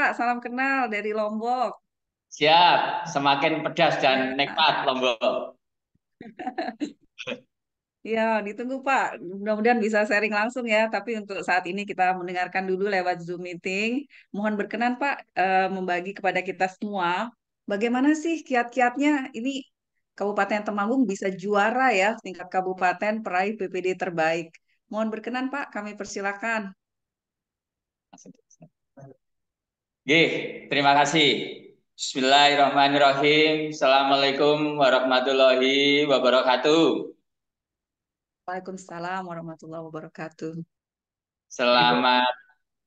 Pak, salam kenal dari Lombok. Siap, semakin pedas dan Ya, nikmat Lombok. ya, ditunggu Pak. Mudah-mudahan bisa sharing langsung ya. Tapi untuk saat ini kita mendengarkan dulu lewat Zoom meeting. Mohon berkenan Pak membagi kepada kita semua bagaimana sih kiat-kiatnya ini Kabupaten Temanggung bisa juara ya tingkat kabupaten peraih PPD terbaik. Mohon berkenan Pak, kami persilakan. Gih, terima kasih. Bismillahirrahmanirrahim. Assalamualaikum warahmatullahi wabarakatuh. Waalaikumsalam warahmatullahi wabarakatuh. Selamat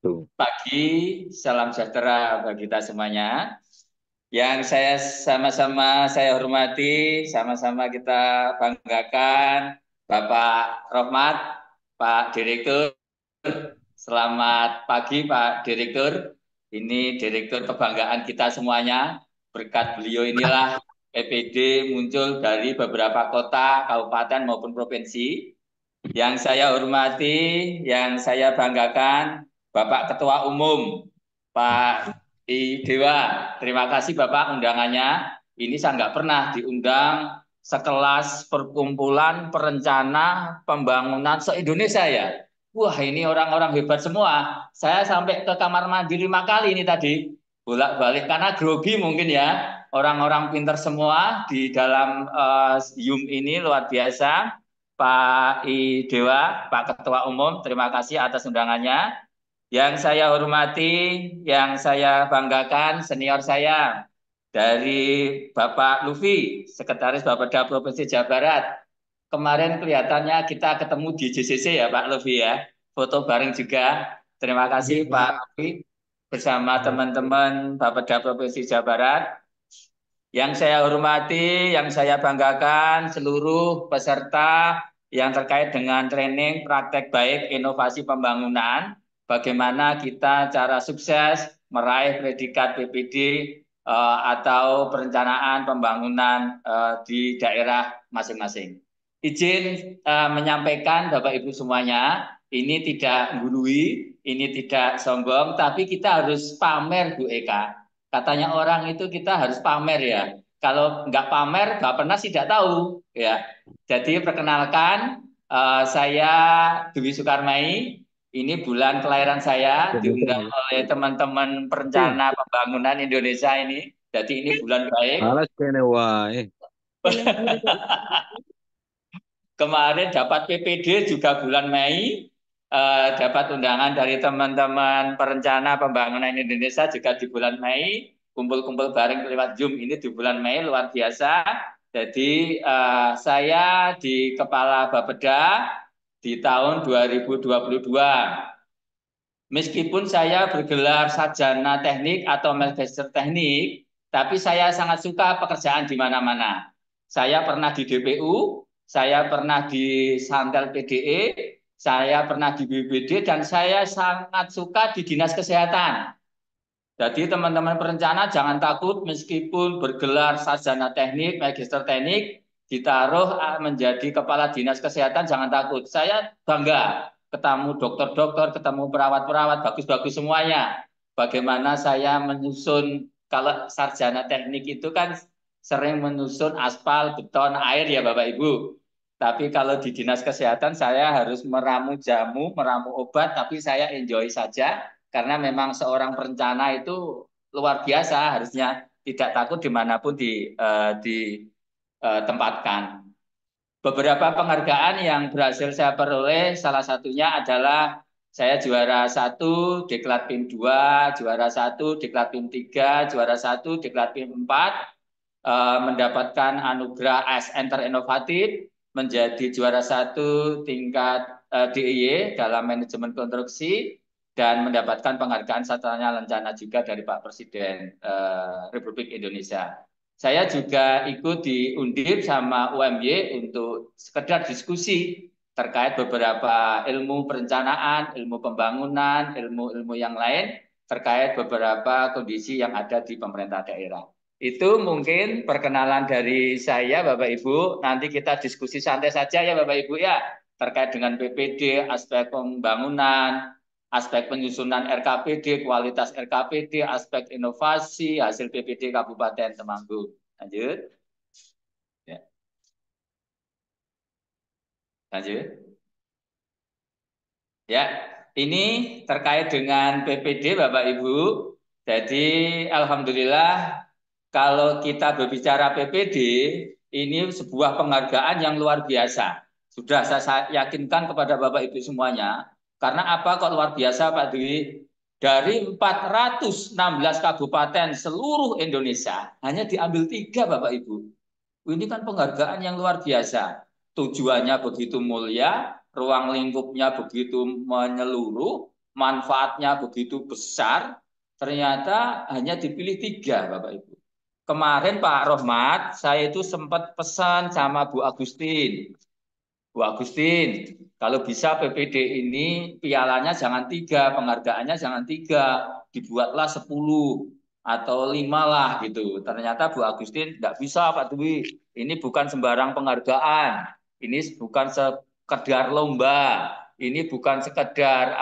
Tuh. pagi, salam sejahtera bagi kita semuanya. Yang saya hormati, sama-sama kita banggakan Bapak Rohmat, Pak Direktur. Selamat pagi Pak Direktur. Ini Direktur kebanggaan kita semuanya. Berkat beliau inilah PPD muncul dari beberapa kota, kabupaten maupun provinsi. Yang saya hormati, yang saya banggakan, Bapak Ketua Umum, Pak I Dewa. Terima kasih Bapak undangannya. Ini saya nggak pernah diundang sekelas perkumpulan perencana pembangunan se-Indonesia ya. Wah ini orang-orang hebat semua. Saya sampai ke kamar mandi 5 kali ini tadi. Bolak-balik karena grogi mungkin ya. Orang-orang pinter semua di dalam Zoom ini luar biasa. Pak I Dewa, Pak Ketua Umum, terima kasih atas undangannya. Yang saya hormati, yang saya banggakan, senior saya dari Bapak Lufi, Sekretaris Bapeda Provinsi Jawa Barat. Kemarin kelihatannya kita ketemu di JCC ya Pak Lufi ya, foto bareng juga. Terima kasih Pak Lufi bersama teman-teman Bapeda Provinsi Jawa Barat. Yang saya hormati, yang saya banggakan seluruh peserta yang terkait dengan training praktek baik inovasi pembangunan, bagaimana kita cara sukses meraih predikat PPD atau perencanaan pembangunan di daerah masing-masing. Izin menyampaikan Bapak Ibu semuanya, ini tidak gurui, ini tidak sombong, tapi kita harus pamer Bu Eka. Katanya orang itu kita harus pamer ya. Kalau nggak pamer, nggak pernah sih tidak tahu ya. Jadi perkenalkan, saya Dwi Sukarmai. Ini bulan kelahiran saya diundang oleh teman-teman perencana pembangunan Indonesia ini. Jadi ini bulan baik. Alas kene wae. Kemarin dapat PPD juga bulan Mei, dapat undangan dari teman-teman perencana pembangunan Indonesia juga di bulan Mei, kumpul-kumpul bareng lewat Zoom ini di bulan Mei, luar biasa. Jadi saya di Kepala Bapeda di tahun 2022. Meskipun saya bergelar sarjana teknik atau magister teknik, tapi saya sangat suka pekerjaan di mana-mana. Saya pernah di DPU, saya pernah di Santel PDE, saya pernah di BPD, dan saya sangat suka di Dinas Kesehatan. Jadi teman-teman perencana jangan takut meskipun bergelar sarjana teknik, magister teknik, ditaruh menjadi kepala dinas kesehatan jangan takut. Saya bangga ketemu dokter-dokter, ketemu perawat-perawat, bagus-bagus semuanya. Bagaimana saya menyusun, kalau sarjana teknik itu kan sering menyusun aspal, beton, air ya Bapak Ibu. Tapi kalau di dinas kesehatan saya harus meramu jamu, meramu obat, tapi saya enjoy saja karena memang seorang perencana itu luar biasa, harusnya tidak takut dimanapun ditempatkan. Beberapa penghargaan yang berhasil saya peroleh, salah satunya adalah saya juara 1 Diklat PIM 2, juara 1 Diklat PIM 3, juara 1 Diklat PIM 4, mendapatkan anugerah ASN terinovatif, menjadi juara 1 tingkat DIY dalam manajemen konstruksi, dan mendapatkan penghargaan Satria Lencana juga dari Pak Presiden Republik Indonesia. Saya juga ikut di Undip sama UMY untuk sekedar diskusi terkait beberapa ilmu perencanaan, ilmu pembangunan, ilmu-ilmu yang lain terkait beberapa kondisi yang ada di pemerintah daerah. Itu mungkin perkenalan dari saya Bapak Ibu. Nanti kita diskusi santai saja ya Bapak Ibu ya terkait dengan PPD, aspek pembangunan, aspek penyusunan RKPD, kualitas RKPD, aspek inovasi, hasil PPD Kabupaten Temanggung. Lanjut. Ya. Lanjut. Ya, ini terkait dengan PPD Bapak Ibu. Jadi alhamdulillah kalau kita berbicara PPD ini sebuah penghargaan yang luar biasa. Sudah saya yakinkan kepada Bapak Ibu semuanya. Karena apa kok luar biasa Pak Dwi? Dari 416 kabupaten seluruh Indonesia hanya diambil 3 Bapak Ibu. Ini kan penghargaan yang luar biasa. Tujuannya begitu mulia, ruang lingkupnya begitu menyeluruh, manfaatnya begitu besar, ternyata hanya dipilih 3, Bapak Ibu. Kemarin Pak Rohmat, saya itu sempat pesan sama Bu Agustin. Bu Agustin, kalau bisa PPD ini pialanya jangan 3, penghargaannya jangan 3, dibuatlah 10 atau 5 lah gitu. Ternyata Bu Agustin tidak bisa Pak Dwi. Ini bukan sembarang penghargaan. Ini bukan sekedar lomba. Ini bukan sekedar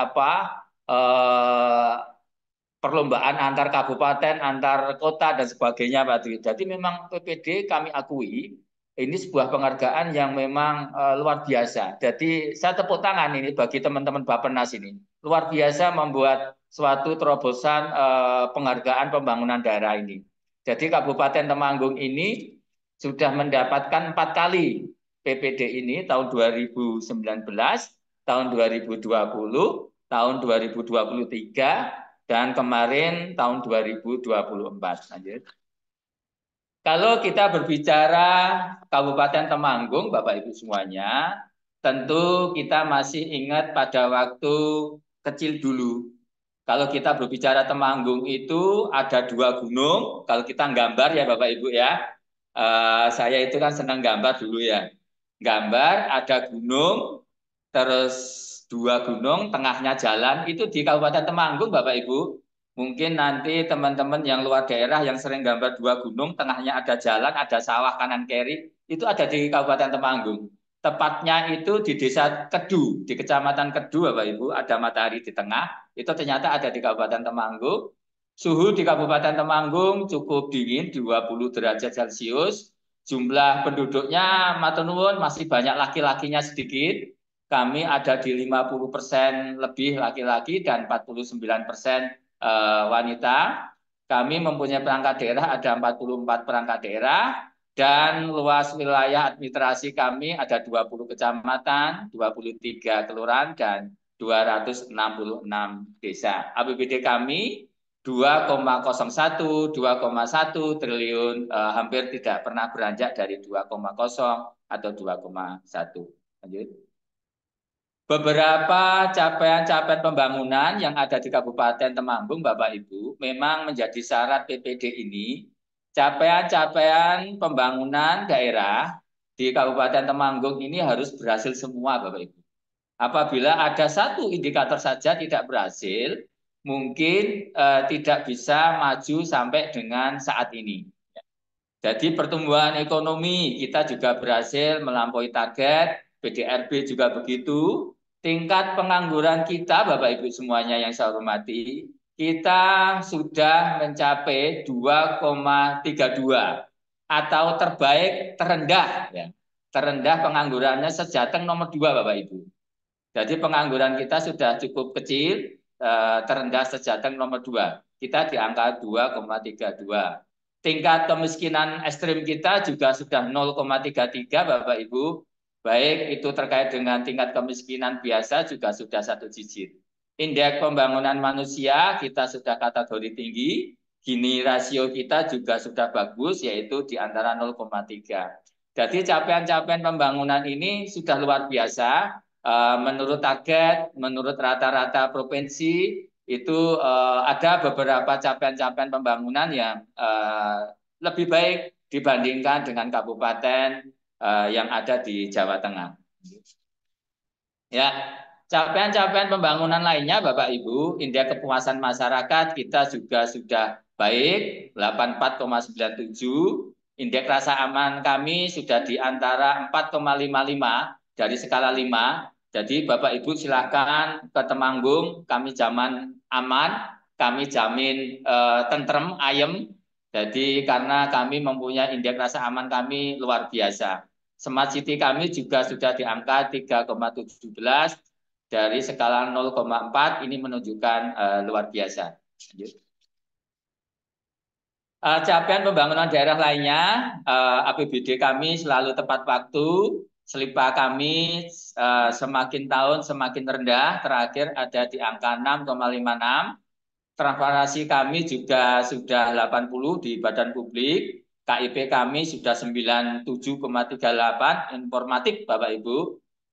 perlombaan antar kabupaten, antar kota dan sebagainya Pak Dwi. Jadi memang PPD kami akui ini sebuah penghargaan yang memang luar biasa. Jadi saya tepuk tangan ini bagi teman-teman Bappenas ini. Luar biasa membuat suatu terobosan penghargaan pembangunan daerah ini. Jadi Kabupaten Temanggung ini sudah mendapatkan 4 kali PPD ini tahun 2019, tahun 2020, tahun 2023, dan kemarin tahun 2024. Lanjut. Kalau kita berbicara Kabupaten Temanggung, Bapak Ibu semuanya, tentu kita masih ingat pada waktu kecil dulu. Kalau kita berbicara Temanggung itu ada 2 gunung. Kalau kita gambar ya Bapak Ibu ya, saya itu kan senang gambar dulu ya. Gambar ada gunung, terus 2 gunung, tengahnya jalan, itu di Kabupaten Temanggung Bapak Ibu. Mungkin nanti teman-teman yang luar daerah yang sering gambar 2 gunung, tengahnya ada jalan, ada sawah kanan kiri, itu ada di Kabupaten Temanggung. Tepatnya itu di Desa Kedu, di Kecamatan Kedu Bapak Ibu, ada matahari di tengah, itu ternyata ada di Kabupaten Temanggung. Suhu di Kabupaten Temanggung cukup dingin, 20 derajat Celcius. Jumlah penduduknya matur nuwun masih banyak laki-lakinya sedikit. Kami ada di 50% lebih laki-laki dan 49% wanita. Kami mempunyai perangkat daerah, ada 44 perangkat daerah, dan luas wilayah administrasi kami ada 20 kecamatan, 23 kelurahan, dan 266 desa. APBD kami 2,01 triliun, hampir tidak pernah beranjak dari 2,0 atau 2,1. Lanjut. Beberapa capaian-capaian pembangunan yang ada di Kabupaten Temanggung, Bapak Ibu, memang menjadi syarat PPD ini. Capaian-capaian pembangunan daerah di Kabupaten Temanggung ini harus berhasil semua, Bapak Ibu. Apabila ada satu indikator saja tidak berhasil, mungkin tidak bisa maju sampai dengan saat ini. Jadi pertumbuhan ekonomi kita juga berhasil melampaui target, PDRB juga begitu. Tingkat pengangguran kita, Bapak Ibu semuanya yang saya hormati, kita sudah mencapai 2,32 atau terbaik terendah ya. Terendah penganggurannya sejateng nomor 2 Bapak Ibu. Jadi pengangguran kita sudah cukup kecil, terendah sejateng nomor 2. Kita di angka 2,32. Tingkat kemiskinan ekstrim kita juga sudah 0,33 Bapak Ibu. Baik itu terkait dengan tingkat kemiskinan biasa juga sudah 1 digit. Indeks pembangunan manusia kita sudah kategori tinggi. Gini rasio kita juga sudah bagus yaitu di antara 0,3. Jadi capaian-capaian pembangunan ini sudah luar biasa. Menurut target, menurut rata-rata provinsi itu ada beberapa capaian-capaian pembangunan yang lebih baik dibandingkan dengan kabupaten yang ada di Jawa Tengah. Ya, capaian-capaian pembangunan lainnya Bapak Ibu, indeks kepuasan masyarakat kita juga sudah baik, 84,97. Indeks rasa aman kami sudah di antara 4,55 dari skala 5. Jadi Bapak Ibu silakan ke Temanggung, kami jamin aman, kami jamin tentrem, ayem. Jadi karena kami mempunyai indeks rasa aman kami luar biasa. Smart City kami juga sudah di angka 3,17 dari skala 0,4 ini menunjukkan luar biasa. Capaian pembangunan daerah lainnya, APBD kami selalu tepat waktu, SLIPA kami semakin tahun semakin rendah, terakhir ada di angka 6,56. Transparansi kami juga sudah 80 di badan publik, KIP kami sudah 97,38, informatif Bapak Ibu.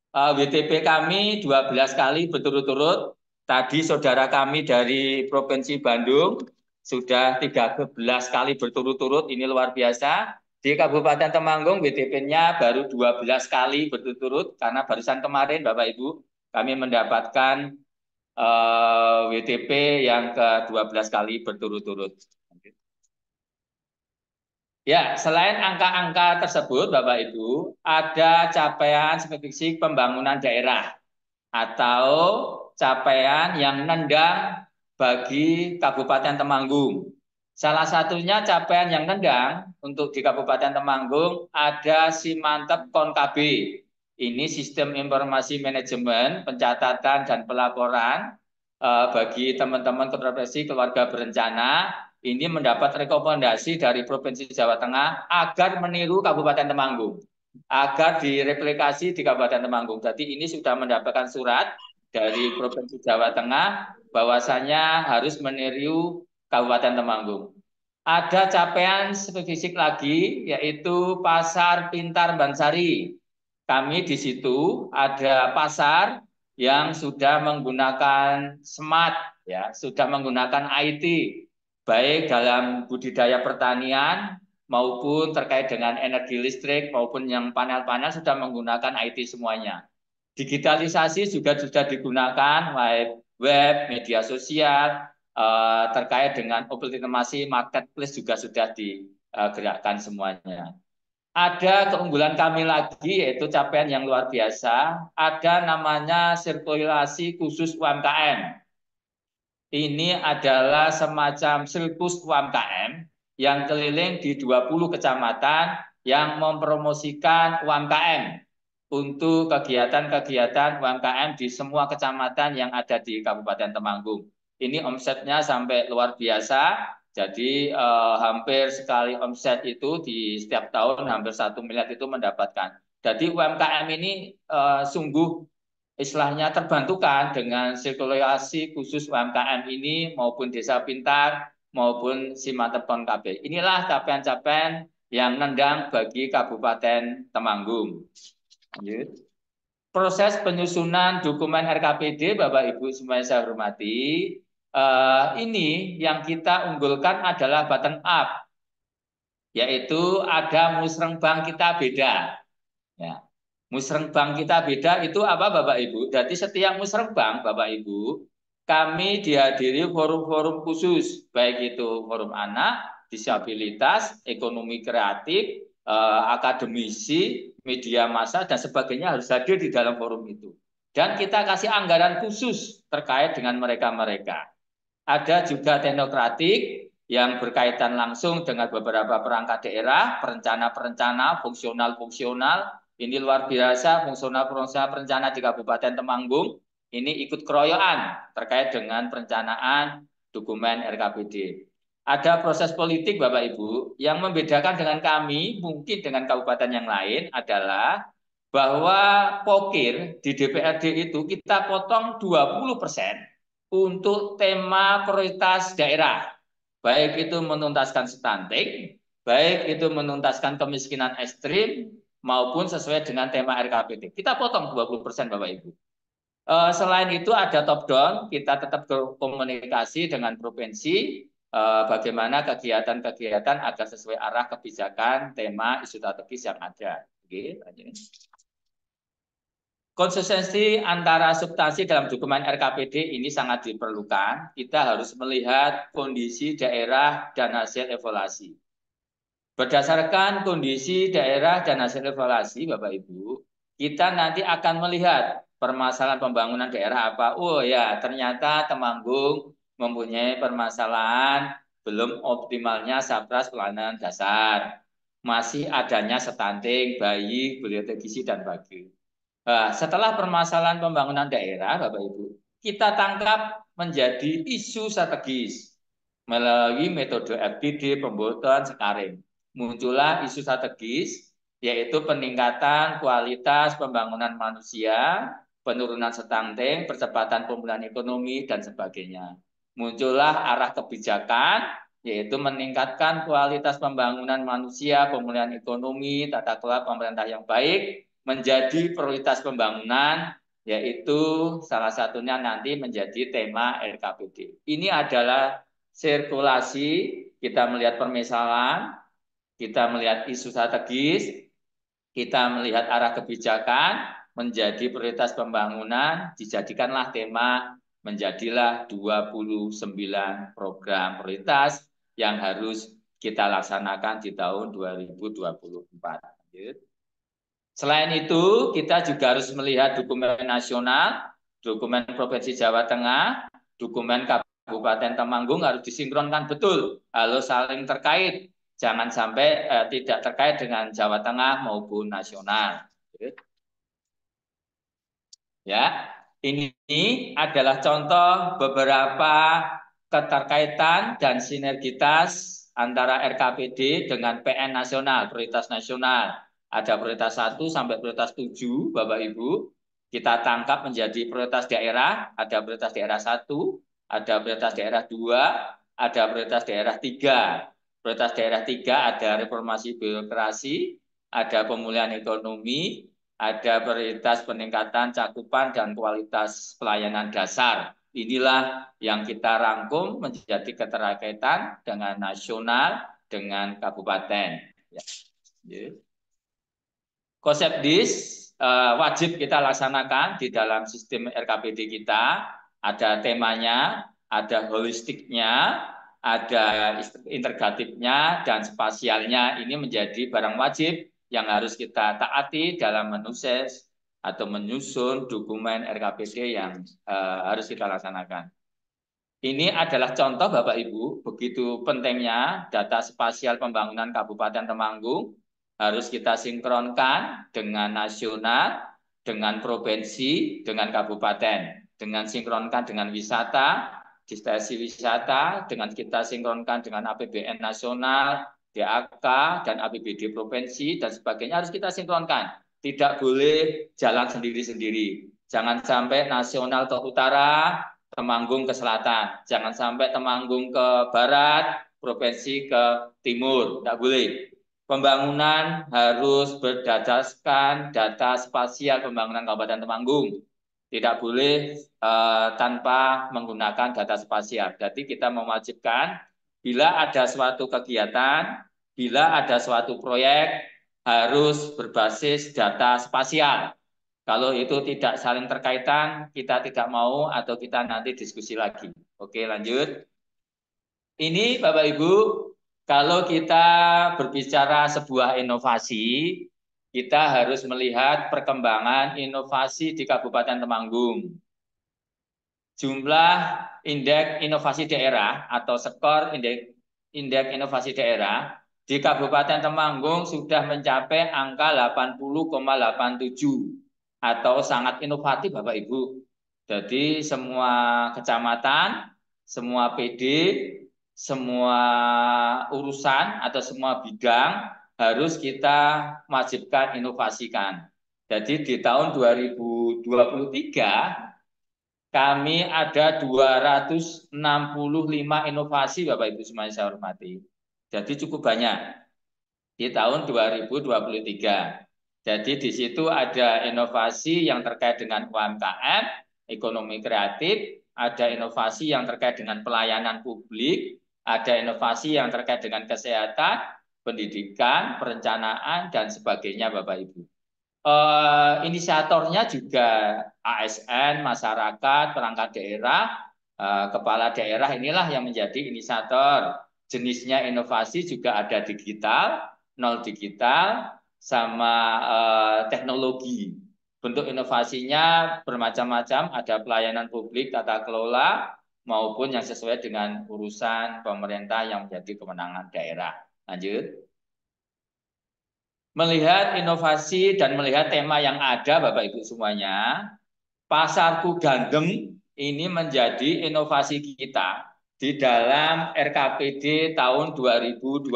WTP kami 12 kali berturut-turut. Tadi saudara kami dari Provinsi Bandung sudah 13 kali berturut-turut, ini luar biasa. Di Kabupaten Temanggung WTP-nya baru 12 kali berturut-turut karena barusan kemarin Bapak Ibu kami mendapatkan WTP yang ke-12 kali berturut-turut. Ya, selain angka-angka tersebut, Bapak Ibu, ada capaian spesifik pembangunan daerah atau capaian yang nendang bagi Kabupaten Temanggung. Salah satunya capaian yang nendang untuk di Kabupaten Temanggung ada Simantep KonKB. Ini sistem informasi manajemen, pencatatan dan pelaporan bagi teman-teman kontrapresi keluarga berencana. Ini mendapat rekomendasi dari Provinsi Jawa Tengah agar meniru Kabupaten Temanggung, agar direplikasi di Kabupaten Temanggung. Jadi ini sudah mendapatkan surat dari Provinsi Jawa Tengah bahwasanya harus meniru Kabupaten Temanggung. Ada capaian spesifik lagi yaitu Pasar Pintar Bansari. Kami di situ ada pasar yang sudah menggunakan smart, ya, sudah menggunakan IT, baik dalam budidaya pertanian maupun terkait dengan energi listrik maupun yang panel-panel sudah menggunakan IT semuanya. Digitalisasi juga sudah digunakan, web, media sosial, terkait dengan optimasi marketplace juga sudah digerakkan semuanya. Ada keunggulan kami lagi yaitu capaian yang luar biasa, ada namanya sirkulasi khusus UMKM. Ini adalah semacam sirkus UMKM yang keliling di 20 kecamatan yang mempromosikan UMKM untuk kegiatan-kegiatan UMKM di semua kecamatan yang ada di Kabupaten Temanggung. Ini omsetnya sampai luar biasa, jadi hampir sekali omset itu di setiap tahun hampir 1 miliar itu mendapatkan. Jadi UMKM ini sungguh istilahnya terbantukan dengan sirkulasi khusus UMKM ini maupun Desa Pintar maupun Simantep KonKB. Inilah capaian-capaian yang nendang bagi Kabupaten Temanggung. Proses penyusunan dokumen RKPD, Bapak Ibu semua saya hormati, ini yang kita unggulkan adalah bottom up, yaitu ada musrengbang kita beda. Ya. Musrengbang kita beda itu apa Bapak Ibu? Jadi setiap musrengbang Bapak Ibu, kami dihadiri forum-forum khusus, baik itu forum anak, disabilitas, ekonomi kreatif, akademisi, media massa, dan sebagainya harus hadir di dalam forum itu. Dan kita kasih anggaran khusus terkait dengan mereka-mereka. Ada juga teknokratik yang berkaitan langsung dengan beberapa perangkat daerah, perencana-perencana, fungsional-fungsional. Ini luar biasa, fungsional-fungsional perencana di Kabupaten Temanggung. Ini ikut keroyokan terkait dengan perencanaan dokumen RKPD. Ada proses politik Bapak Ibu, yang membedakan dengan kami, mungkin dengan kabupaten yang lain adalah bahwa pokir di DPRD itu kita potong 20% untuk tema prioritas daerah, baik itu menuntaskan stunting, baik itu menuntaskan kemiskinan ekstrim, maupun sesuai dengan tema RKPD. Kita potong 20% Bapak Ibu. Selain itu ada top down, kita tetap berkomunikasi dengan provinsi, bagaimana kegiatan-kegiatan agar sesuai arah kebijakan, tema, isu strategis yang ada. Oke, konsistensi antara substansi dalam dokumen RKPD ini sangat diperlukan. Kita harus melihat kondisi daerah dan hasil evaluasi. Berdasarkan kondisi daerah dan hasil evaluasi, Bapak Ibu, kita nanti akan melihat permasalahan pembangunan daerah apa? Oh ya, ternyata Temanggung mempunyai permasalahan belum optimalnya sapras pelayanan dasar. Masih adanya stunting, bayi, belia gizi, dan bayi. Nah, setelah permasalahan pembangunan daerah, Bapak Ibu, kita tangkap menjadi isu strategis melalui metode FGD, pembotohan, sekaring. Muncullah isu strategis, yaitu peningkatan kualitas pembangunan manusia, penurunan stunting, percepatan pemulihan ekonomi, dan sebagainya. Muncullah arah kebijakan, yaitu meningkatkan kualitas pembangunan manusia, pemulihan ekonomi, tata kelola pemerintah yang baik, menjadi prioritas pembangunan, yaitu salah satunya nanti menjadi tema RKPD. Ini adalah sirkulasi, kita melihat permasalahan, kita melihat isu strategis, kita melihat arah kebijakan, menjadi prioritas pembangunan, dijadikanlah tema, menjadilah 29 program prioritas yang harus kita laksanakan di tahun 2024. Selain itu, kita juga harus melihat dokumen nasional, dokumen Provinsi Jawa Tengah, dokumen Kabupaten Temanggung harus disinkronkan betul, harus saling terkait. Jangan sampai tidak terkait dengan Jawa Tengah maupun nasional. Ya, ini adalah contoh beberapa keterkaitan dan sinergitas antara RKPD dengan PN nasional, prioritas nasional. Ada prioritas 1 sampai prioritas 7, Bapak Ibu. Kita tangkap menjadi prioritas daerah, ada prioritas daerah 1, ada prioritas daerah 2, ada prioritas daerah 3. Prioritas daerah 3 ada reformasi birokrasi, ada pemulihan ekonomi, ada prioritas peningkatan cakupan dan kualitas pelayanan dasar. Inilah yang kita rangkum menjadi keterkaitan dengan nasional, dengan kabupaten. Ya. Konsep DIS wajib kita laksanakan di dalam sistem RKPD kita. Ada temanya, ada holistiknya, ada integratifnya, dan spasialnya. Ini menjadi barang wajib yang harus kita taati dalam menukses atau menyusun dokumen RKPD yang harus kita laksanakan. Ini adalah contoh Bapak Ibu, begitu pentingnya data spasial pembangunan Kabupaten Temanggung harus kita sinkronkan dengan nasional, dengan provinsi, dengan kabupaten, dengan sinkronkan dengan wisata, destinasi wisata, dengan kita sinkronkan dengan APBN nasional, DAK, dan APBD provinsi, dan sebagainya harus kita sinkronkan. Tidak boleh jalan sendiri-sendiri. Jangan sampai nasional ke utara, Temanggung ke selatan. Jangan sampai Temanggung ke barat, provinsi ke timur. Tidak boleh. Pembangunan harus berdasarkan data spasial pembangunan Kabupaten Temanggung. Tidak boleh tanpa menggunakan data spasial. Jadi kita mewajibkan bila ada suatu kegiatan, bila ada suatu proyek harus berbasis data spasial. Kalau itu tidak saling terkaitan, kita tidak mau atau kita nanti diskusi lagi. Oke, lanjut. Ini Bapak Ibu, kalau kita berbicara sebuah inovasi, kita harus melihat perkembangan inovasi di Kabupaten Temanggung. Jumlah indeks inovasi daerah atau skor indeks inovasi daerah di Kabupaten Temanggung sudah mencapai angka 80,87 atau sangat inovatif Bapak Ibu. Jadi semua kecamatan, semua PD, semua urusan atau semua bidang harus kita wajibkan inovasikan. Jadi di tahun 2023 kami ada 265 inovasi Bapak Ibu semuanya saya hormati. Jadi cukup banyak di tahun 2023. Jadi di situ ada inovasi yang terkait dengan UMKM, ekonomi kreatif, ada inovasi yang terkait dengan pelayanan publik, ada inovasi yang terkait dengan kesehatan, pendidikan, perencanaan, dan sebagainya Bapak Ibu. Inisiatornya juga ASN, masyarakat, perangkat daerah, kepala daerah inilah yang menjadi inisiator. Jenisnya inovasi juga ada digital, nol digital, sama teknologi. Bentuk inovasinya bermacam-macam, ada pelayanan publik, tata kelola, maupun yang sesuai dengan urusan pemerintah yang menjadi kewenangan daerah. Lanjut. Melihat inovasi dan melihat tema yang ada, Bapak Ibu semuanya, Pasarku Gandem ini menjadi inovasi kita di dalam RKPD tahun 2024.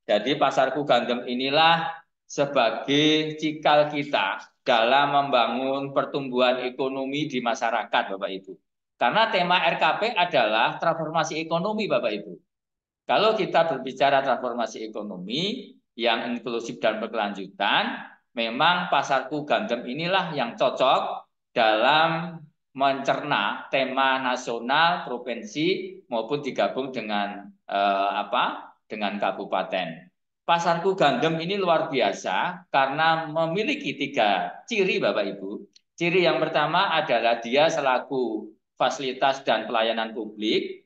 Jadi Pasarku Gandem inilah sebagai cikal kita dalam membangun pertumbuhan ekonomi di masyarakat, Bapak Ibu. Karena tema RKP adalah transformasi ekonomi, Bapak Ibu. Kalau kita berbicara transformasi ekonomi yang inklusif dan berkelanjutan, memang Pasarku Gandem inilah yang cocok dalam mencerna tema nasional, provinsi maupun digabung dengan dengan kabupaten. Pasarku Gandem ini luar biasa karena memiliki 3 ciri, Bapak Ibu. Ciri yang pertama adalah dia selaku fasilitas dan pelayanan publik.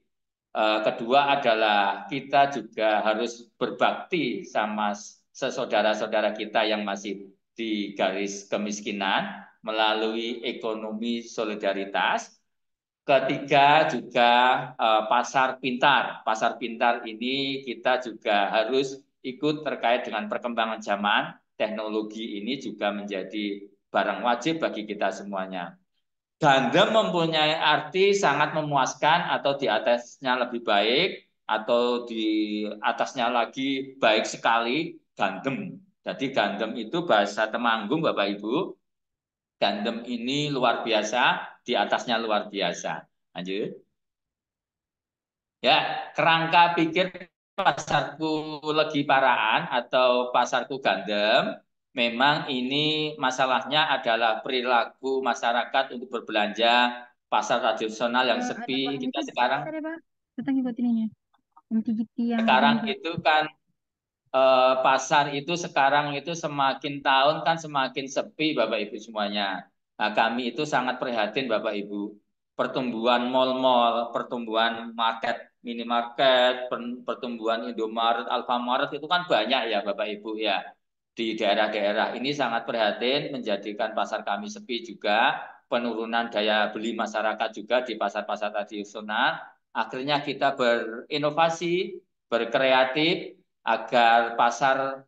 Kedua adalah kita juga harus berbakti sama sesaudara-saudara kita yang masih di garis kemiskinan melalui ekonomi solidaritas. Ketiga juga pasar pintar. Pasar pintar ini kita juga harus ikut terkait dengan perkembangan zaman. Teknologi ini juga menjadi barang wajib bagi kita semuanya. Gandem mempunyai arti sangat memuaskan atau di atasnya lebih baik atau di atasnya lagi baik sekali, gandem. Jadi gandem itu bahasa Temanggung, Bapak Ibu. Gandem ini luar biasa, di atasnya luar biasa. Lanjut. Ya, kerangka pikir pasarku legi paraan atau pasarku gandem, memang ini masalahnya adalah perilaku masyarakat untuk berbelanja pasar tradisional yang Ada sepi. suaranya Kita sih, sekarang bentar ya Pak. Tentang ikut ininya. Yang gigi yang ini sekarang Pak. itu kan pasar itu sekarang itu semakin tahun kan semakin sepi, Bapak Ibu semuanya. Nah, kami itu sangat prihatin, Bapak Ibu. Pertumbuhan mal-mal, pertumbuhan market, minimarket, pertumbuhan Indomaret, Alfamaret itu kan banyak ya, Bapak Ibu ya. Di daerah-daerah ini sangat prihatin menjadikan pasar kami sepi juga, penurunan daya beli masyarakat juga di pasar-pasar tradisional. Akhirnya kita berinovasi, berkreatif, agar pasar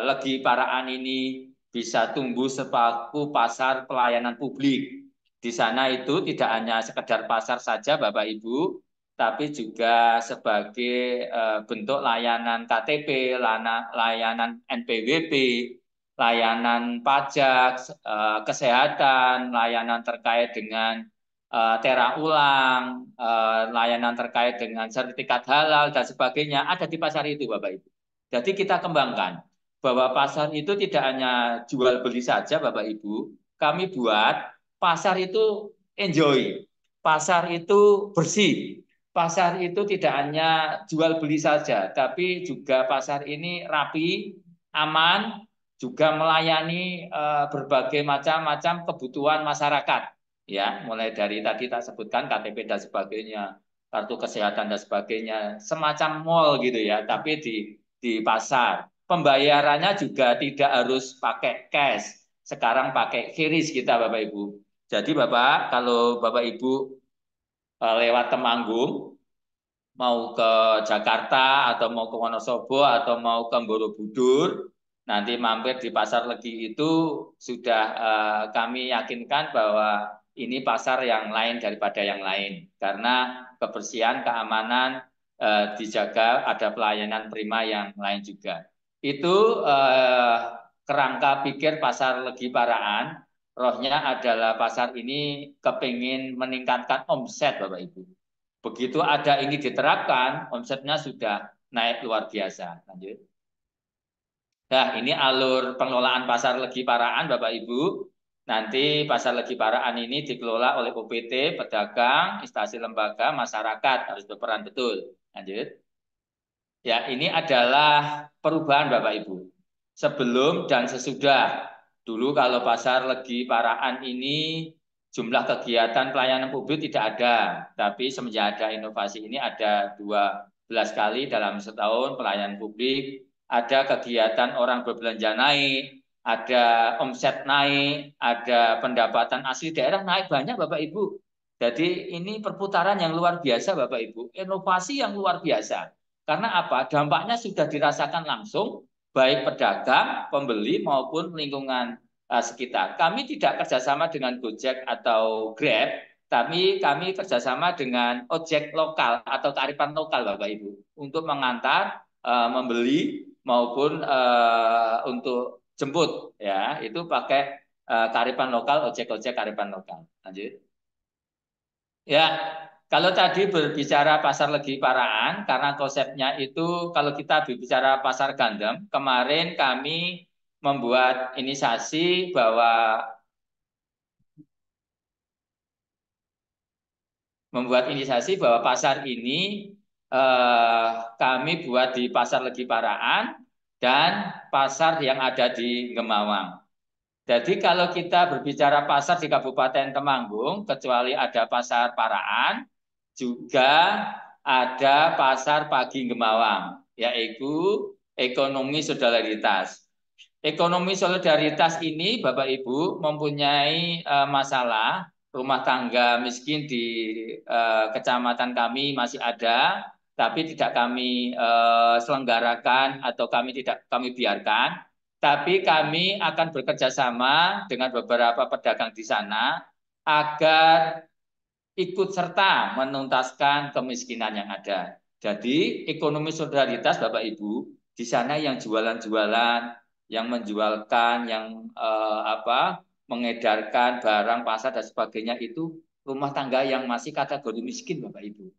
Legi Paraan ini bisa tumbuh sebagai pasar pelayanan publik. Di sana itu tidak hanya sekedar pasar saja, Bapak Ibu, tapi juga sebagai bentuk layanan KTP, layanan NPWP, layanan pajak, kesehatan, layanan terkait dengan tera ulang, layanan terkait dengan sertifikat halal dan sebagainya ada di pasar itu, Bapak Ibu. Jadi kita kembangkan bahwa pasar itu tidak hanya jual beli saja, Bapak Ibu. Kami buat pasar itu enjoy, pasar itu bersih, pasar itu tidak hanya jual beli saja, tapi juga pasar ini rapi, aman, juga melayani berbagai macam-macam kebutuhan masyarakat, ya, mulai dari tadi tak sebutkan KTP dan sebagainya, kartu kesehatan dan sebagainya, semacam mall gitu ya, tapi di pasar. Pembayarannya juga tidak harus pakai cash. Sekarang pakai QRIS kita, Bapak Ibu. Jadi Bapak, kalau Bapak Ibu lewat Temanggung, mau ke Jakarta atau mau ke Wonosobo atau mau ke Borobudur, nanti mampir di Pasar Legi itu sudah kami yakinkan bahwa ini pasar yang lain daripada yang lain karena kebersihan, keamanan dijaga, ada pelayanan prima yang lain juga. Itu kerangka pikir Pasar Legi Paraan, rohnya adalah pasar ini kepingin meningkatkan omset, Bapak Ibu. Begitu ada ini diterapkan, omsetnya sudah naik luar biasa. Lanjut. Nah, ini alur pengelolaan Pasar Legi Paraan, Bapak Ibu. Nanti Pasar Legi Paraan ini dikelola oleh OPT, pedagang, instansi lembaga, masyarakat harus berperan betul. Lanjut. Ya, ini adalah perubahan Bapak Ibu. Sebelum dan sesudah. Dulu kalau Pasar Legi Paraan ini jumlah kegiatan pelayanan publik tidak ada, tapi semenjak ada inovasi ini ada 12 kali dalam setahun pelayanan publik, ada kegiatan orang berbelanja naik, ada omset naik, ada pendapatan asli daerah naik banyak Bapak Ibu. Jadi ini perputaran yang luar biasa Bapak Ibu, inovasi yang luar biasa. Karena apa? Dampaknya sudah dirasakan langsung baik pedagang, pembeli maupun lingkungan sekitar. Kami tidak kerjasama dengan Gojek atau Grab, tapi kami kerjasama dengan ojek lokal atau kearifan lokal Bapak Ibu untuk mengantar, membeli maupun untuk jemput ya itu pakai kearifan lokal, ojek-ojek kearifan lokal. Lanjut. Ya, kalau tadi berbicara pasar Legi Paraan, karena konsepnya itu kalau kita berbicara pasar gandum, kemarin kami inisiasi bahwa membuat inisiasi bahwa pasar ini kami buat di pasar Legi Paraan dan pasar yang ada di Gemawang. Jadi kalau kita berbicara pasar di Kabupaten Temanggung, kecuali ada pasar Paraan, juga ada pasar Pagi Gemawang, yaitu ekonomi solidaritas. Ekonomi solidaritas ini Bapak Ibu mempunyai masalah rumah tangga miskin di kecamatan kami masih ada, tapi tidak kami selenggarakan atau kami biarkan. Tapi kami akan bekerja sama dengan beberapa pedagang di sana agar ikut serta menuntaskan kemiskinan yang ada. Jadi ekonomi solidaritas Bapak Ibu di sana yang jualan-jualan, yang menjualkan, yang mengedarkan barang pasar dan sebagainya itu rumah tangga yang masih kategori miskin Bapak Ibu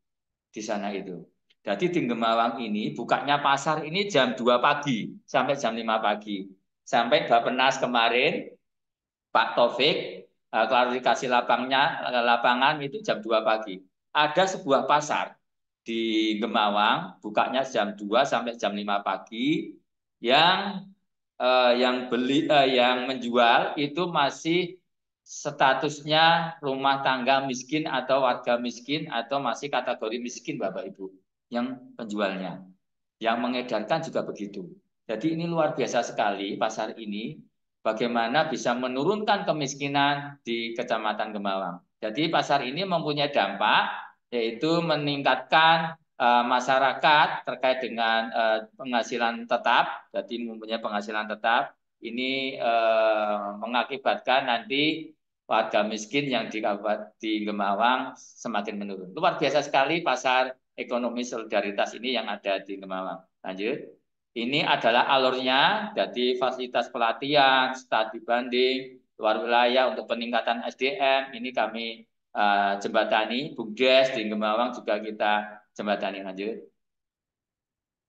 di sana itu. Jadi di Gemawang ini bukanya pasar ini jam 2 pagi sampai jam 5 pagi. Sampai Bappenas kemarin Pak Taufik klarifikasi lapangan itu jam 2 pagi. Ada sebuah pasar di Gemawang bukanya jam 2 sampai jam 5 pagi yang yang menjual itu masih statusnya rumah tangga miskin atau warga miskin atau masih kategori miskin Bapak Ibu yang penjualnya. Yang mengedarkan juga begitu. Jadi ini luar biasa sekali pasar ini bagaimana bisa menurunkan kemiskinan di Kecamatan Gemawang. Jadi pasar ini mempunyai dampak yaitu meningkatkan masyarakat terkait dengan penghasilan tetap, jadi mempunyai penghasilan tetap. Ini mengakibatkan nanti warga miskin yang di Gemawang semakin menurun. Luar biasa sekali pasar ekonomi solidaritas ini yang ada di Gemawang. Lanjut. Ini adalah alurnya, jadi fasilitas pelatihan, studi banding, luar wilayah untuk peningkatan SDM. Ini kami jembatani, BUMDes di Gemawang juga kita jembatani. Lanjut.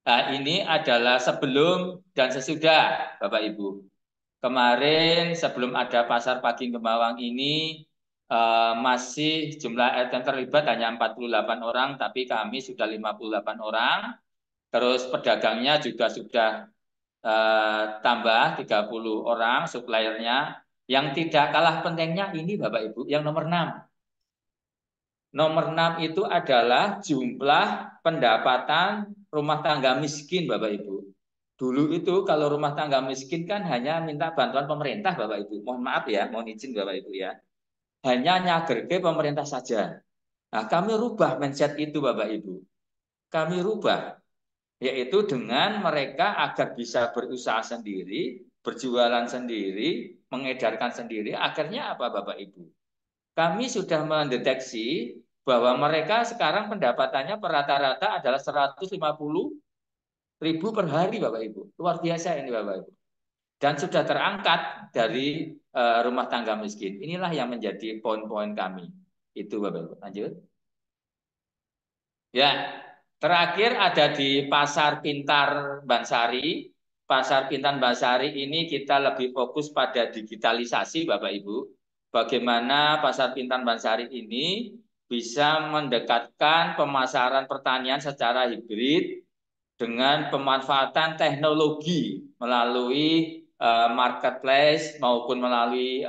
Nah, ini adalah sebelum dan sesudah, Bapak Ibu. Kemarin sebelum ada pasar pagi Gemawang ini masih jumlah yang terlibat hanya 48 orang, tapi kami sudah 58 orang. Terus pedagangnya juga sudah tambah 30 orang suppliernya. Yang tidak kalah pentingnya ini Bapak Ibu, yang nomor 6. Nomor 6 itu adalah jumlah pendapatan rumah tangga miskin Bapak Ibu. Dulu itu kalau rumah tangga miskin kan hanya minta bantuan pemerintah Bapak Ibu. Mohon maaf ya, mohon izin Bapak Ibu ya. Hanya nyager ke pemerintah saja. Nah, kami rubah mindset itu Bapak Ibu. Kami rubah yaitu dengan mereka agar bisa berusaha sendiri, berjualan sendiri, mengedarkan sendiri. Akhirnya apa Bapak Ibu? Kami sudah mendeteksi bahwa mereka sekarang pendapatannya per rata-rata adalah 150.000 per hari Bapak Ibu. Luar biasa ini Bapak Ibu. Dan sudah terangkat dari rumah tangga miskin. Inilah yang menjadi poin-poin kami. Itu Bapak Ibu. Lanjut. Ya, terakhir ada di Pasar Pintar Bansari. Pasar Pintar Bansari ini kita lebih fokus pada digitalisasi Bapak Ibu. Bagaimana Pasar Pintar Bansari ini bisa mendekatkan pemasaran pertanian secara hibrid dengan pemanfaatan teknologi melalui marketplace maupun melalui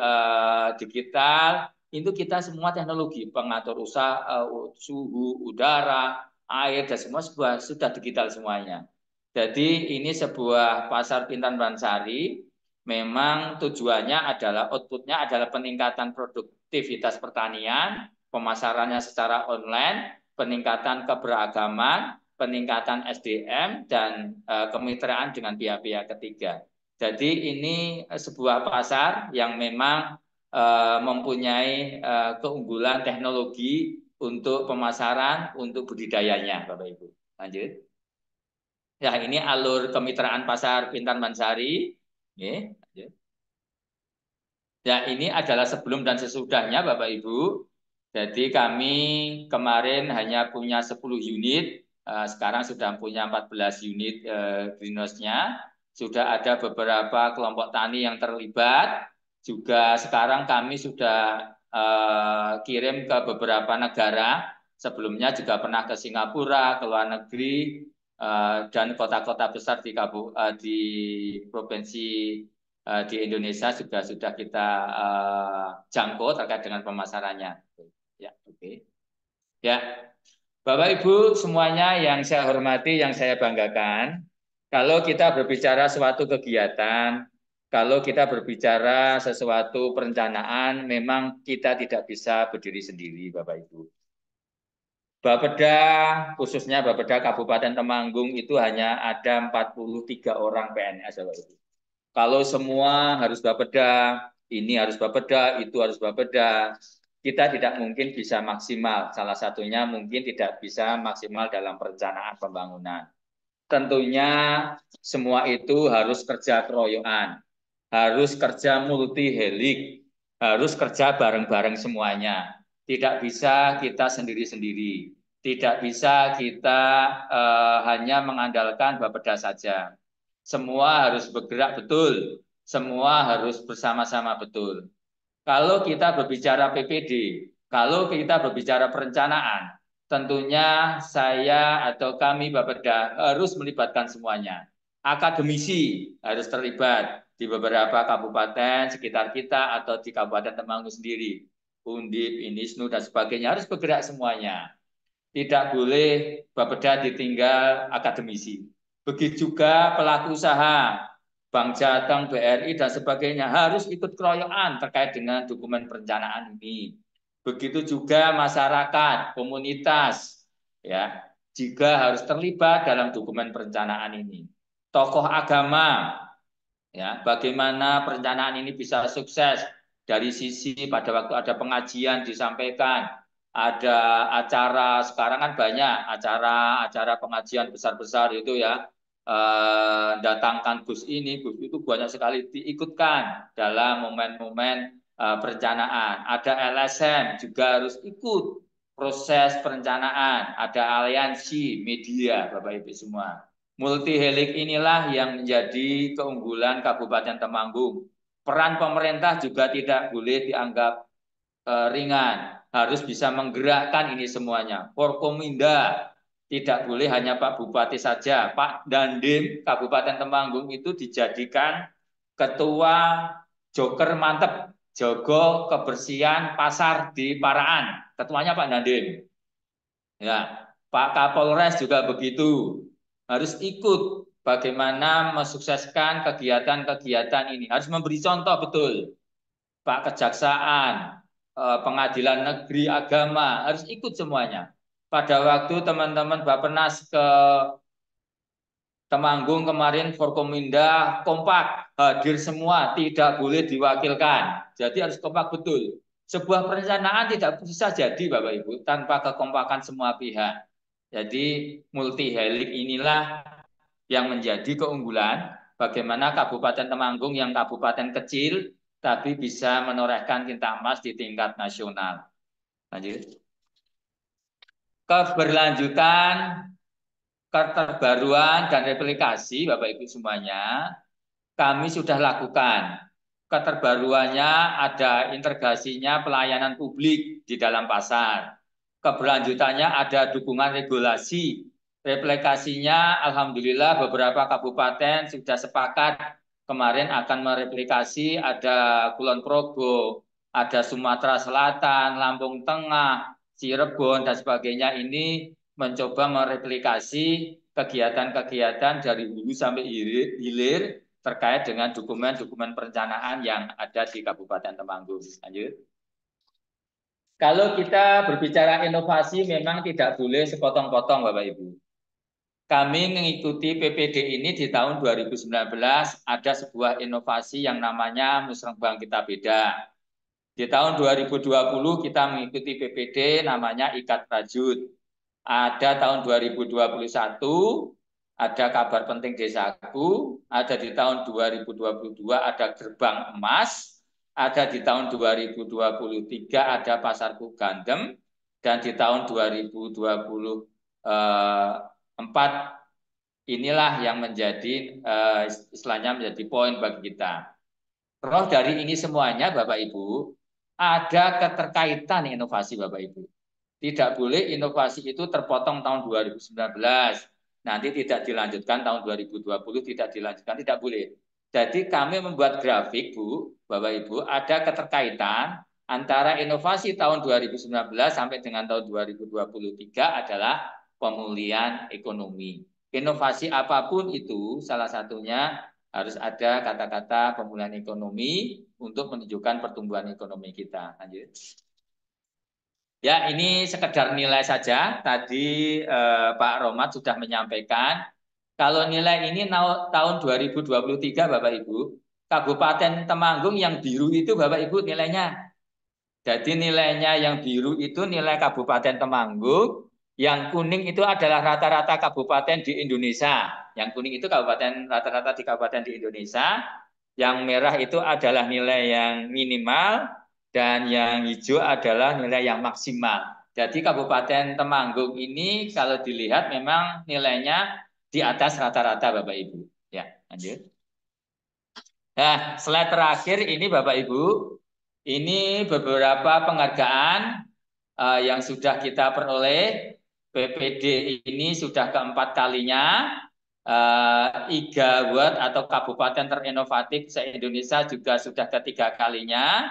digital. Itu kita semua teknologi, pengatur usaha, suhu, udara, air, dan semua sudah digital semuanya. Jadi ini sebuah pasar Pintar Bansari memang tujuannya adalah outputnya adalah peningkatan produktivitas pertanian, pemasarannya secara online, peningkatan keberagaman, peningkatan SDM, dan kemitraan dengan pihak-pihak ketiga. Jadi ini sebuah pasar yang memang mempunyai keunggulan teknologi untuk pemasaran, untuk budidayanya, Bapak Ibu. Lanjut. Ya, ini alur kemitraan pasar Bintan Mansari. Lanjut. Ya, ini adalah sebelum dan sesudahnya, Bapak Ibu. Jadi kami kemarin hanya punya 10 unit, sekarang sudah punya 14 unit greenhouse-nya. Sudah ada beberapa kelompok tani yang terlibat. Juga sekarang kami sudah kirim ke beberapa negara. Sebelumnya juga pernah ke Singapura, ke luar negeri, dan kota-kota besar di provinsi di Indonesia juga sudah kita jangkau terkait dengan pemasarannya. Ya, oke. Ya, Bapak Ibu semuanya yang saya hormati, yang saya banggakan, kalau kita berbicara suatu kegiatan, kalau kita berbicara sesuatu perencanaan, memang kita tidak bisa berdiri sendiri, Bapak Ibu. Bapeda, khususnya Bapeda Kabupaten Temanggung itu hanya ada 43 orang PNS, Bapak Ibu. Kalau semua harus Bapeda, ini harus Bapeda, itu harus Bapeda, kita tidak mungkin bisa maksimal. Salah satunya mungkin tidak bisa maksimal dalam perencanaan pembangunan. Tentunya semua itu harus kerja keroyokan, harus kerja multi helik, harus kerja bareng-bareng semuanya. Tidak bisa kita sendiri-sendiri, tidak bisa kita hanya mengandalkan Bapeda saja. Semua harus bergerak betul, semua harus bersama-sama betul. Kalau kita berbicara PPD, kalau kita berbicara perencanaan, tentunya saya atau kami Bapeda harus melibatkan semuanya. Akademisi harus terlibat di beberapa kabupaten sekitar kita atau di Kabupaten Temanggung sendiri. Undip, Inisnu, dan sebagainya harus bergerak semuanya. Tidak boleh Bapeda ditinggal akademisi. Begitu juga pelaku usaha, Bank Jateng, BRI, dan sebagainya harus ikut keroyokan terkait dengan dokumen perencanaan ini. Begitu juga masyarakat, komunitas, ya, juga harus terlibat dalam dokumen perencanaan ini. Tokoh agama, ya, bagaimana perencanaan ini bisa sukses dari sisi pada waktu ada pengajian disampaikan, ada acara, sekarang kan banyak acara pengajian besar-besar itu ya, datangkan Gus ini, Gus itu banyak sekali diikutkan dalam momen-momen perencanaan. Ada LSM juga harus ikut proses perencanaan, ada aliansi media, Bapak Ibu semua. Multi helik inilah yang menjadi keunggulan Kabupaten Temanggung. Peran pemerintah juga tidak boleh dianggap ringan, harus bisa menggerakkan ini semuanya. Forkominda tidak boleh hanya Pak Bupati saja, Pak Dandim Kabupaten Temanggung itu dijadikan ketua Joker mantep, jogo kebersihan pasar di Paraan. Ketuanya Pak Dandim. Ya, Pak Kapolres juga begitu. Harus ikut bagaimana mensukseskan kegiatan-kegiatan ini. Harus memberi contoh betul. Pak Kejaksaan, Pengadilan Negeri Agama, harus ikut semuanya. Pada waktu teman-teman Bappenas ke Temanggung kemarin Forkominda kompak, hadir semua, tidak boleh diwakilkan. Jadi harus kompak betul. Sebuah perencanaan tidak bisa jadi Bapak Ibu tanpa kekompakan semua pihak. Jadi multi helik inilah yang menjadi keunggulan bagaimana Kabupaten Temanggung yang kabupaten kecil tapi bisa menorehkan tinta emas di tingkat nasional. Lanjut. Keberlanjutan, keterbaruan dan replikasi Bapak Ibu semuanya kami sudah lakukan. Keterbaruannya ada integrasinya pelayanan publik di dalam pasar. Keberlanjutannya ada dukungan regulasi. Replikasinya alhamdulillah beberapa kabupaten sudah sepakat kemarin akan mereplikasi, ada Kulon Progo, ada Sumatera Selatan, Lampung Tengah, Cirebon dan sebagainya ini mencoba mereplikasi kegiatan-kegiatan dari hulu sampai hilir terkait dengan dokumen-dokumen perencanaan yang ada di Kabupaten Temanggung. Lanjut. Kalau kita berbicara inovasi memang tidak boleh sepotong-potong Bapak Ibu. Kami mengikuti PPD ini di tahun 2019 ada sebuah inovasi yang namanya Musrengbang Kita Beda. Di tahun 2020 kita mengikuti PPD namanya Ikat Rajut. Ada tahun 2021 ada Kabar Penting Desaku, ada di tahun 2022 ada Gerbang Emas, ada di tahun 2023 ada Pasarku Gandem, dan di tahun 2024 inilah yang menjadi istilahnya menjadi poin bagi kita. Roh dari ini semuanya Bapak Ibu, ada keterkaitan inovasi Bapak Ibu. Tidak boleh inovasi itu terpotong tahun 2019, nanti tidak dilanjutkan tahun 2020, tidak dilanjutkan, tidak boleh. Jadi kami membuat grafik Bu, Bapak Ibu, ada keterkaitan antara inovasi tahun 2019 sampai dengan tahun 2023 adalah pemulihan ekonomi. Inovasi apapun itu salah satunya harus ada kata-kata pemulihan ekonomi untuk menunjukkan pertumbuhan ekonomi kita. Lanjut. Ya, ini sekedar nilai saja. Tadi Pak Romat sudah menyampaikan. Kalau nilai ini tahun 2023 Bapak Ibu, Kabupaten Temanggung yang biru itu Bapak Ibu nilainya. Jadi nilainya yang biru itu nilai Kabupaten Temanggung, yang kuning itu adalah rata-rata kabupaten di Indonesia. Yang kuning itu kabupaten rata-rata di kabupaten di Indonesia. Yang merah itu adalah nilai yang minimal dan yang hijau adalah nilai yang maksimal. Jadi Kabupaten Temanggung ini kalau dilihat memang nilainya di atas rata-rata Bapak Ibu. Ya, lanjut. Nah, slide terakhir ini Bapak Ibu, ini beberapa penghargaan yang sudah kita peroleh. PPD ini sudah keempat kalinya. IGA Award atau Kabupaten Terinovatif se-Indonesia juga sudah ketiga kalinya.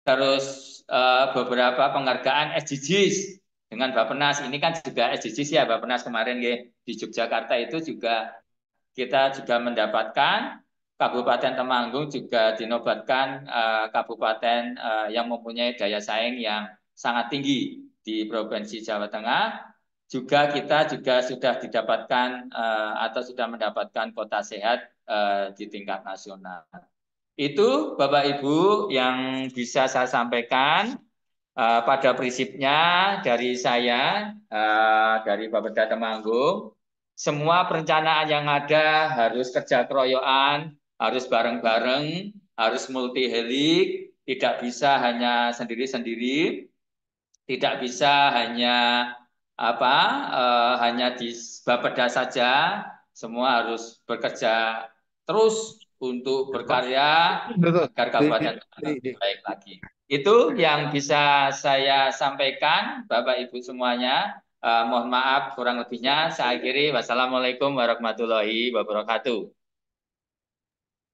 Terus beberapa penghargaan SDGs dengan Bappenas. Ini kan juga SDGs ya Bappenas kemarin ya, di Yogyakarta itu juga kita juga mendapatkan. Kabupaten Temanggung juga dinobatkan kabupaten yang mempunyai daya saing yang sangat tinggi di Provinsi Jawa Tengah. Juga kita juga sudah didapatkan atau sudah mendapatkan kota sehat di tingkat nasional. Itu Bapak Ibu yang bisa saya sampaikan. Pada prinsipnya dari saya, dari Bapeda Temanggung, semua perencanaan yang ada harus kerja keroyokan, harus bareng-bareng, harus multi helik, tidak bisa hanya sendiri-sendiri, tidak bisa hanya di Bapeda saja, semua harus bekerja terus untuk berkarya agar Kabupaten Temanggung baik lagi. Itu yang bisa saya sampaikan, Bapak Ibu semuanya. Mohon maaf kurang lebihnya. Saya akhiri. Wassalamualaikum warahmatullahi wabarakatuh.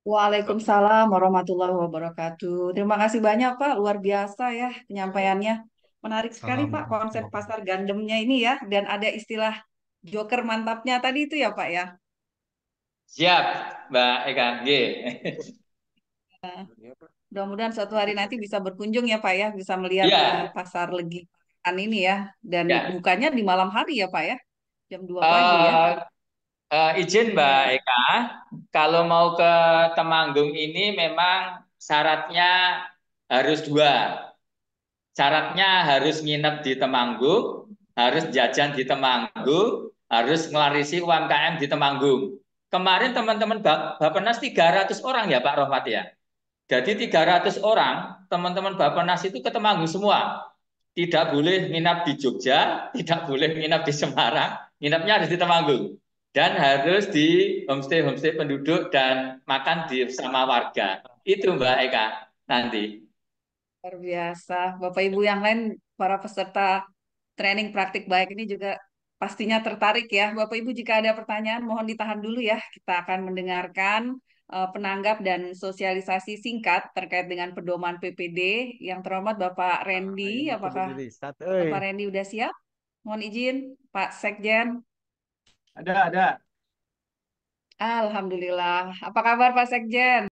Waalaikumsalam warahmatullahi wabarakatuh. Terima kasih banyak Pak, luar biasa ya penyampaiannya. Menarik sekali Pak konsep pasar gandemnya ini ya, dan ada istilah joker mantapnya tadi itu ya Pak ya. Siap, Mbak Eka. G. Mudah-mudahan suatu hari nanti bisa berkunjung ya Pak ya, bisa melihat Ya, pasar Legi ini ya, dan ya. bukanya di malam hari ya Pak ya, jam 2 pagi ya. Eh, izin Mbak Iya. Eka, kalau mau ke Temanggung ini memang syaratnya harus dua. Syaratnya harus nginep di Temanggung, harus jajan di Temanggung, harus ngelarisi UMKM di Temanggung. Kemarin teman-teman Bappenas 300 orang ya Pak Rohmat ya. Jadi 300 orang teman-teman Bappenas itu ke Temanggung semua. Tidak boleh nginap di Jogja, tidak boleh nginap di Semarang, nginapnya harus di Temanggung. Dan harus di homestay-homestay penduduk dan makan di sama warga. Itu Mbak Eka nanti. Luar biasa. Bapak Ibu yang lain, para peserta training praktik baik ini juga pastinya tertarik ya. Bapak Ibu jika ada pertanyaan mohon ditahan dulu ya. Kita akan mendengarkan penanggap dan sosialisasi singkat terkait dengan pedoman PPD. Yang terhormat Bapak Randy, apakah Bapak Randy udah siap? Mohon izin, Pak Sekjen. Ada. Alhamdulillah. Apa kabar Pak Sekjen?